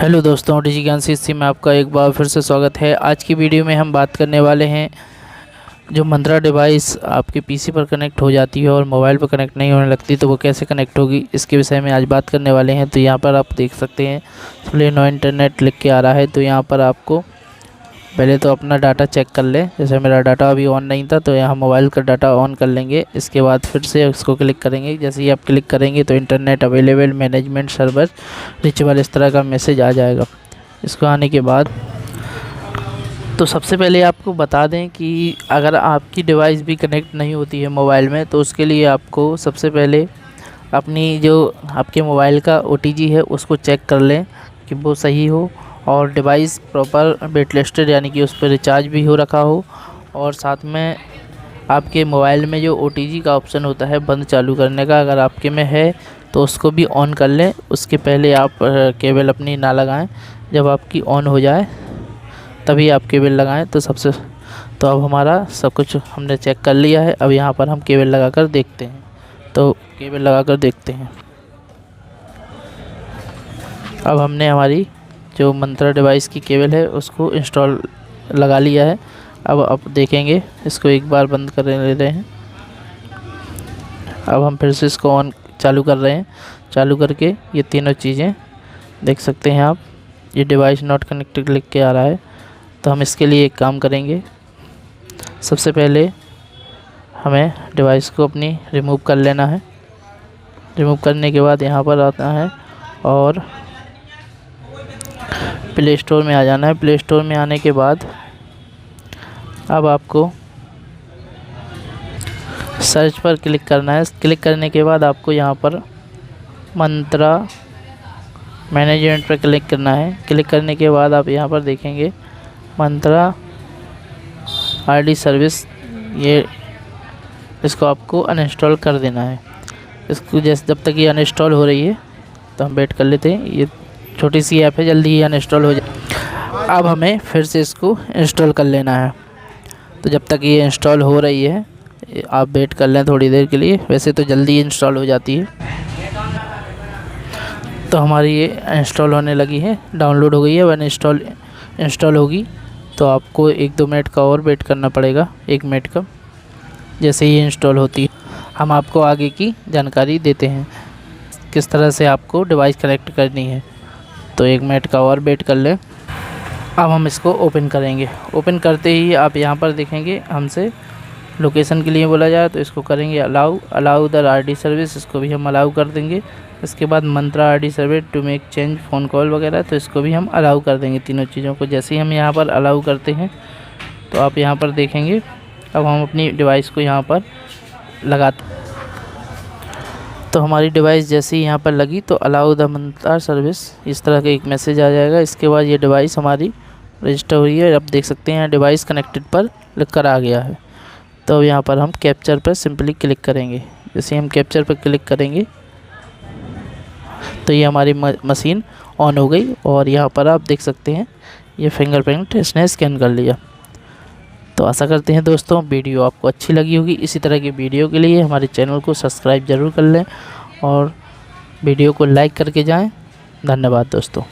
Hello दोस्तों, डिजी ज्ञान सी में आपका एक बार फिर से स्वागत है। आज की वीडियो में हम बात करने वाले हैं जो मंत्रा डिवाइस आपके पीसी पर कनेक्ट हो जाती है और मोबाइल पर कनेक्ट नहीं होने लगती तो वो कैसे कनेक्ट होगी, इसके विषय में आज बात करने वाले हैं। तो यहाँ पर आप देख सकते हैं प्ले नो इंटरनेट लिख के आ रहा है। तो यहाँ पर आपको पहले तो अपना डाटा चेक कर लें। जैसे मेरा डाटा अभी ऑन नहीं था तो यहाँ मोबाइल का डाटा ऑन कर लेंगे। इसके बाद फिर से इसको क्लिक करेंगे। जैसे ही आप क्लिक करेंगे तो internet available, management, server reachable, इस तरह का मैसेज आ जाएगा। इसको आने के बाद तो सबसे पहले आपको बता दें कि अगर आपकी डिवाइस भी कनेक्ट नहीं होती है मोबाइल में तो उसके लिए आपको सबसे पहले अपनी जो आपके मोबाइल का OTG है उसको चेक कर लें कि वो सही हो और डिवाइस प्रॉपर वेट लिस्टेड यानी कि उस पर रिचार्ज भी हो रखा हो। और साथ में आपके मोबाइल में जो OTG का ऑप्शन होता है बंद चालू करने का, अगर आपके में है तो उसको भी ऑन कर लें। उसके पहले आप केबल अपनी ना लगाएं, जब आपकी ऑन हो जाए तभी आप केबल लगाएं। तो अब हमारा सब कुछ हमने चेक कर लिया है। अब यहाँ पर हम केबल लगा कर देखते हैं। तो केबल लगा कर देखते हैं। अब हमने हमारी जो मंत्रा डिवाइस की केबल है उसको इंस्टॉल लगा लिया है। अब देखेंगे, इसको एक बार बंद कर ले रहे हैं। अब हम फिर से इसको ऑन चालू कर रहे हैं। चालू करके ये तीनों चीज़ें देख सकते हैं आप। ये डिवाइस नॉट कनेक्टेड लिख के आ रहा है। तो हम इसके लिए एक काम करेंगे। सबसे पहले हमें डिवाइस को अपनी रिमूव कर लेना है। रिमूव करने के बाद यहाँ पर आता है और प्ले स्टोर में आ जाना है। प्ले स्टोर में आने के बाद अब आपको सर्च पर क्लिक करना है। क्लिक करने के बाद आपको यहाँ पर मंत्रा मैनेजमेंट पर क्लिक करना है। क्लिक करने के बाद आप यहाँ पर देखेंगे मंत्रा RD सर्विस, ये इसको आपको अनइंस्टॉल कर देना है। इसको जब तक ये अनइंस्टॉल हो रही है तो हम वेट कर लेते हैं। ये छोटी सी ऐप है, जल्दी ही अनइंस्टॉल हो जाए। अब हमें फिर से इसको इंस्टॉल कर लेना है। तो जब तक ये इंस्टॉल हो रही है आप वेट कर लें थोड़ी देर के लिए। वैसे तो जल्दी इंस्टॉल हो जाती है। तो हमारी ये इंस्टॉल होने लगी है, डाउनलोड हो गई है। वन इंस्टॉल होगी तो आपको 1-2 मिनट का और वेट करना पड़ेगा, 1 मिनट का। जैसे ही इंस्टॉल होती है हम आपको आगे की जानकारी देते हैं किस तरह से आपको डिवाइस कनेक्ट करनी है। तो 1 मिनट का और वेट कर लें। अब हम इसको ओपन करेंगे। ओपन करते ही आप यहाँ पर देखेंगे हमसे लोकेशन के लिए बोला जाए तो इसको करेंगे अलाउ द RD सर्विस, इसको भी हम अलाउ कर देंगे। इसके बाद Mantra RD service to make change phone call वगैरह, तो इसको भी हम अलाउ कर देंगे। तीनों चीज़ों को जैसे ही हम यहाँ पर अलाउ करते हैं तो आप यहाँ पर देखेंगे अब हम अपनी डिवाइस को यहाँ पर लगाते। तो हमारी डिवाइस जैसे ही यहाँ पर लगी तो अलाउ द मंत्रा सर्विस, इस तरह का एक मैसेज आ जाएगा। इसके बाद ये डिवाइस हमारी रजिस्टर हुई है। अब देख सकते हैं डिवाइस कनेक्टेड पर लिख कर आ गया है। तो यहाँ पर हम कैप्चर पर सिंपली क्लिक करेंगे। जैसे हम कैप्चर पर क्लिक करेंगे तो ये हमारी मशीन ऑन हो गई और यहाँ पर आप देख सकते हैं ये फिंगरप्रिंट इसने स्कैन कर लिया। तो आशा करते हैं दोस्तों वीडियो आपको अच्छी लगी होगी। इसी तरह की वीडियो के लिए हमारे चैनल को सब्सक्राइब ज़रूर कर लें और वीडियो को लाइक करके जाएं। धन्यवाद दोस्तों।